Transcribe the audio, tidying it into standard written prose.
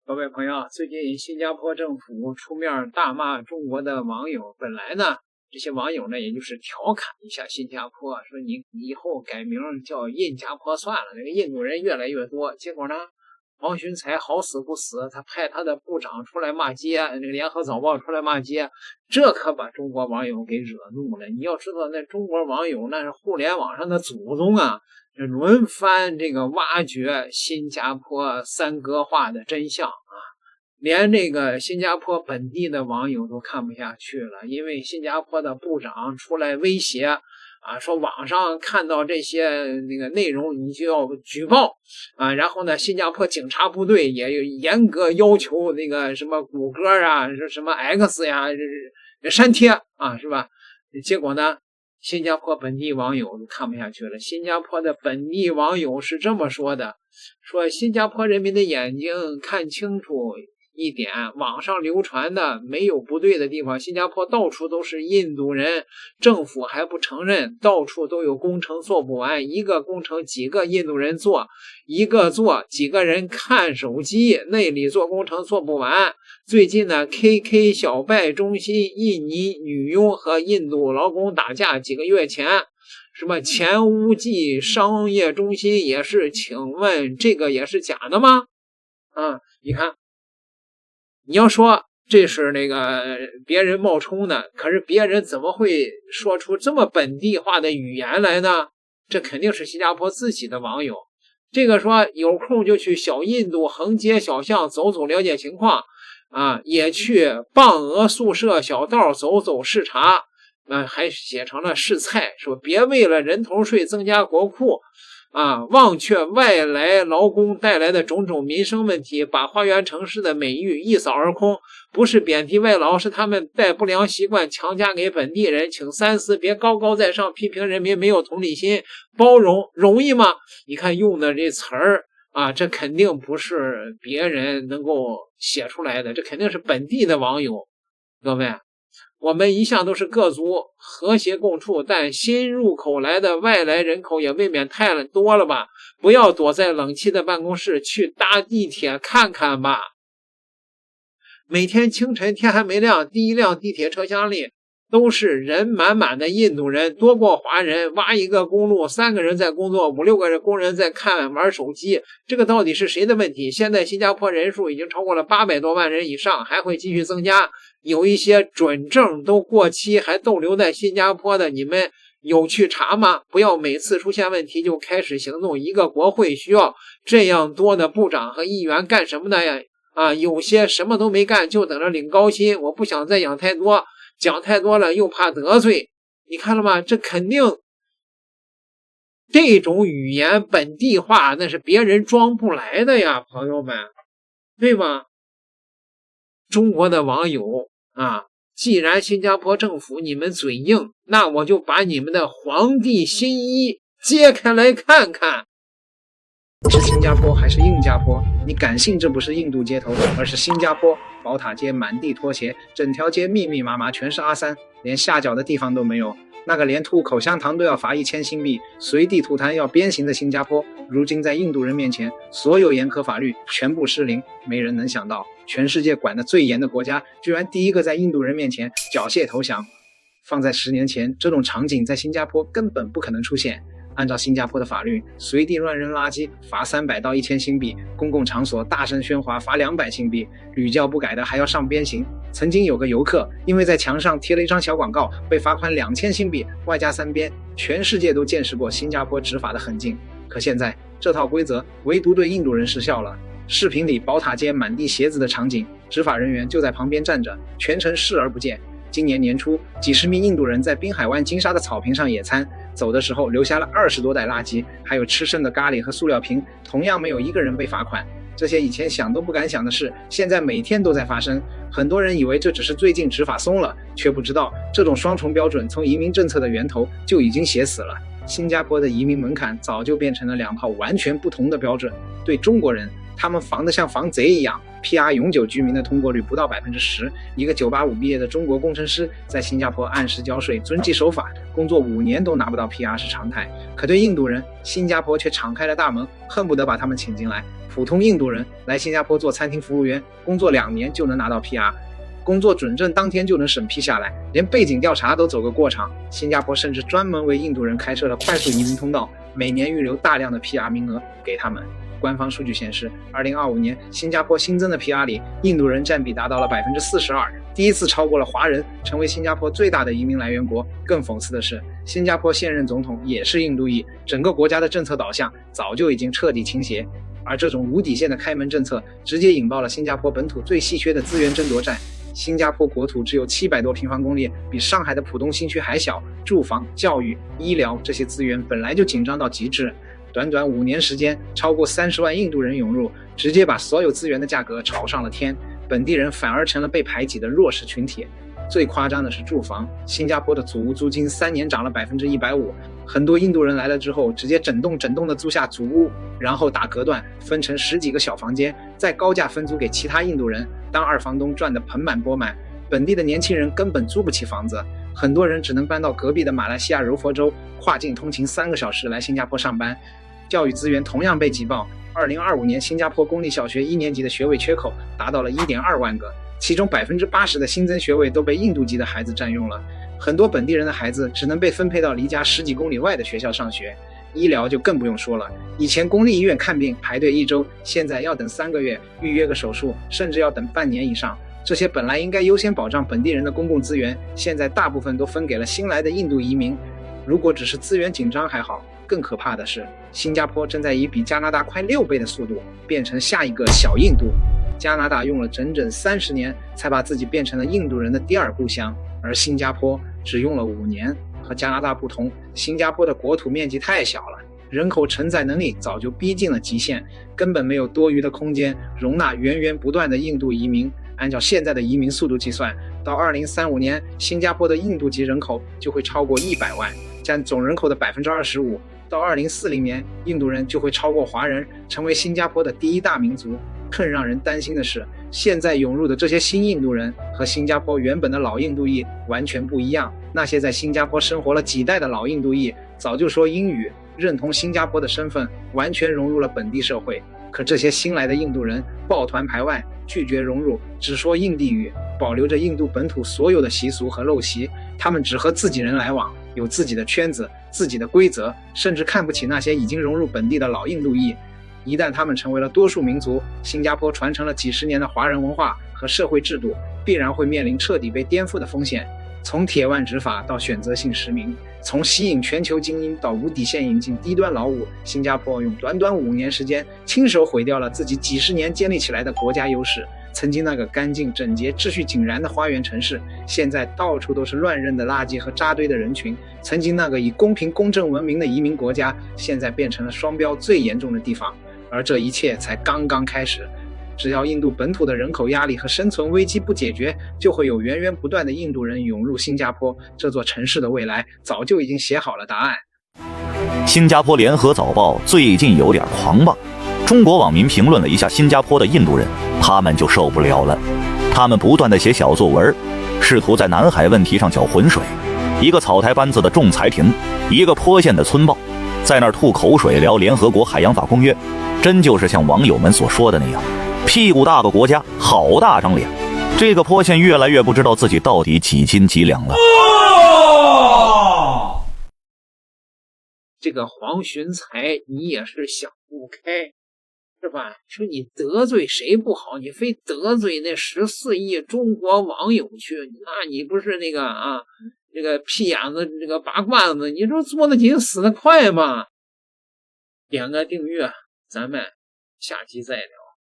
各位朋友，最近新加坡政府出面大骂中国的网友，本来呢，这些网友呢，也就是调侃一下新加坡，说你以后改名叫印加坡算了，那个印度人越来越多。结果呢，王群才好死不死，他派他的部长出来骂街，那个联合早报出来骂街，这可把中国网友给惹怒了。你要知道，那中国网友那是互联网上的祖宗啊，轮番这个挖掘新加坡三哥化的真相啊，连这个新加坡本地的网友都看不下去了，因为新加坡的部长出来威胁啊，说网上看到这些那个内容你就要举报啊，然后呢，新加坡警察部队也严格要求那个什么谷歌啊，什么 X 呀，删帖啊，是吧？结果呢，新加坡本地网友都看不下去了。新加坡的本地网友是这么说的，说新加坡人民的眼睛看清楚一点，网上流传的没有不对的地方，新加坡到处都是印度人，政府还不承认，到处都有工程做不完，一个工程几个印度人做，一个做几个人看手机，那里做工程做不完。最近呢 KK 小拜中心印尼女佣和印度劳工打架，几个月前什么前乌记商业中心也是，请问这个也是假的吗？啊，你看，你要说这是那个别人冒充的，可是别人怎么会说出这么本地化的语言来呢？这肯定是新加坡自己的网友。这个说有空就去小印度横街小巷走走了解情况啊，也去蚌鹅宿舍小道走走视察还写成了试菜，说别为了人头税增加国库啊，忘却外来劳工带来的种种民生问题，把花园城市的美誉一扫而空。不是贬低外劳，是他们带不良习惯强加给本地人，请三思，别高高在上批评人民没有同理心。包容容易吗？你看用的这词儿啊，这肯定不是别人能够写出来的，这肯定是本地的网友。各位，我们一向都是各族和谐共处，但新入口来的外来人口也未免太多了吧？不要躲在冷气的办公室，去搭地铁看看吧。每天清晨天还没亮，第一辆地铁车厢里都是人满满的印度人，多过华人。挖一个公路，3个人在工作，5、6个工人在玩手机，这个到底是谁的问题？现在新加坡人数已经超过了800多万人以上，还会继续增加。有一些准证都过期还逗留在新加坡的，你们有去查吗？不要每次出现问题就开始行动。一个国会需要这样多的部长和议员干什么的呀？啊，有些什么都没干就等着领高薪，我不想再讲太多，讲太多了又怕得罪。你看了吗？这肯定这种语言本地化那是别人装不来的呀，朋友们，对吗？中国的网友啊，既然新加坡政府你们嘴硬，那我就把你们的皇帝新衣揭开来看看。是新加坡还是印加坡？你敢信这不是印度街头，而是新加坡？宝塔街满地拖鞋，整条街密密麻麻全是阿三，连下脚的地方都没有。那个连吐口香糖都要罚1000新币，随地吐痰要鞭刑的新加坡，如今在印度人面前，所有严苛法律全部失灵。没人能想到，全世界管得最严的国家，居然第一个在印度人面前缴械投降。放在10年前，这种场景在新加坡根本不可能出现。按照新加坡的法律，随地乱扔垃圾罚300到1000新币，公共场所大声喧哗罚200新币，屡教不改的还要上鞭刑。曾经有个游客因为在墙上贴了一张小广告，被罚款2000新币，外加3鞭。全世界都见识过新加坡执法的狠劲，可现在这套规则唯独对印度人失效了。视频里宝塔街满地鞋子的场景，执法人员就在旁边站着，全程视而不见。今年年初，几十名印度人在滨海湾金沙的草坪上野餐，走的时候留下了20多袋垃圾，还有吃剩的咖喱和塑料瓶，同样没有一个人被罚款。这些以前想都不敢想的事，现在每天都在发生。很多人以为这只是最近执法松了，却不知道这种双重标准从移民政策的源头就已经写死了。新加坡的移民门槛早就变成了2套完全不同的标准。对中国人，他们防得像防贼一样， PR 永久居民的通过率不到10%，一个985毕业的中国工程师在新加坡按时交税、遵纪守法，工作5年都拿不到 PR 是常态。可对印度人，新加坡却敞开了大门，恨不得把他们请进来。普通印度人来新加坡做餐厅服务员，工作2年就能拿到 PR， 工作准证当天就能审批下来，连背景调查都走个过场。新加坡甚至专门为印度人开设了快速移民通道，每年预留大量的 PR 名额给他们。官方数据显示，2025年新加坡新增的 PR 里，印度人占比达到了42%，第一次超过了华人，成为新加坡最大的移民来源国。更讽刺的是，新加坡现任总统也是印度裔，整个国家的政策导向早就已经彻底倾斜。而这种无底线的开门政策，直接引爆了新加坡本土最稀缺的资源争夺战。新加坡国土只有700多平方公里，比上海的浦东新区还小，住房、教育、医疗这些资源本来就紧张到极致。短短5年时间，超过30万印度人涌入，直接把所有资源的价格炒上了天，本地人反而成了被排挤的弱势群体。最夸张的是住房，新加坡的祖屋租金3年涨了150%，很多印度人来了之后，直接整栋的租下祖屋，然后打隔断，分成10几个小房间，再高价分租给其他印度人，当二房东赚得盆满钵满。本地的年轻人根本租不起房子，很多人只能搬到隔壁的马来西亚柔佛州，跨境通勤3个小时来新加坡上班。教育资源同样被挤爆，2025年新加坡公立小学1年级的学位缺口达到了 1.2万个，其中80%的新增学位都被印度籍的孩子占用了。很多本地人的孩子只能被分配到离家10几公里外的学校上学。医疗就更不用说了，以前公立医院看病排队1周，现在要等3个月，预约个手术甚至要等半年以上。这些本来应该优先保障本地人的公共资源，现在大部分都分给了新来的印度移民。如果只是资源紧张还好，更可怕的是，新加坡正在以比加拿大快6倍的速度变成下一个小印度。加拿大用了整整30年才把自己变成了印度人的第2故乡，而新加坡只用了5年。和加拿大不同，新加坡的国土面积太小了，人口承载能力早就逼近了极限，根本没有多余的空间容纳源源不断的印度移民。按照现在的移民速度计算，到2035年，新加坡的印度籍人口就会超过100万，占总人口的25%。到2040年，印度人就会超过华人，成为新加坡的第1大民族。更让人担心的是，现在涌入的这些新印度人和新加坡原本的老印度裔完全不一样。那些在新加坡生活了几代的老印度裔早就说英语，认同新加坡的身份，完全融入了本地社会。可这些新来的印度人抱团排外，拒绝融入，只说印地语，保留着印度本土所有的习俗和陋习。他们只和自己人来往，有自己的圈子、自己的规则，甚至看不起那些已经融入本地的老印度裔。一旦他们成为了多数民族，新加坡传承了几十年的华人文化和社会制度必然会面临彻底被颠覆的风险。从铁腕执法到选择性实名，从吸引全球精英到无底线引进低端劳务，新加坡用短短5年时间，亲手毁掉了自己几十年建立起来的国家优势。曾经那个干净整洁、秩序井然的花园城市，现在到处都是乱扔的垃圾和扎堆的人群。曾经那个以公平公正闻名的移民国家，现在变成了双标最严重的地方。而这一切才刚刚开始。只要印度本土的人口压力和生存危机不解决，就会有源源不断的印度人涌入新加坡。这座城市的未来早就已经写好了答案。新加坡联合早报最近有点狂吧？中国网民评论了一下新加坡的印度人，他们就受不了了。他们不断地写小作文，试图在南海问题上搅浑水。一个草台班子的仲裁庭，一个坡县的村报，在那儿吐口水聊联合国海洋法公约，真就是像网友们所说的那样，屁股大个国家，好大张脸。这个坡县越来越不知道自己到底几斤几两了。这个黄循财你也是想不开，是吧？说你得罪谁不好，你非得罪那14亿中国网友去，那你不是那个这个屁眼子这个拔罐子，你说做得紧死得快吗？点个订阅，咱们下期再聊。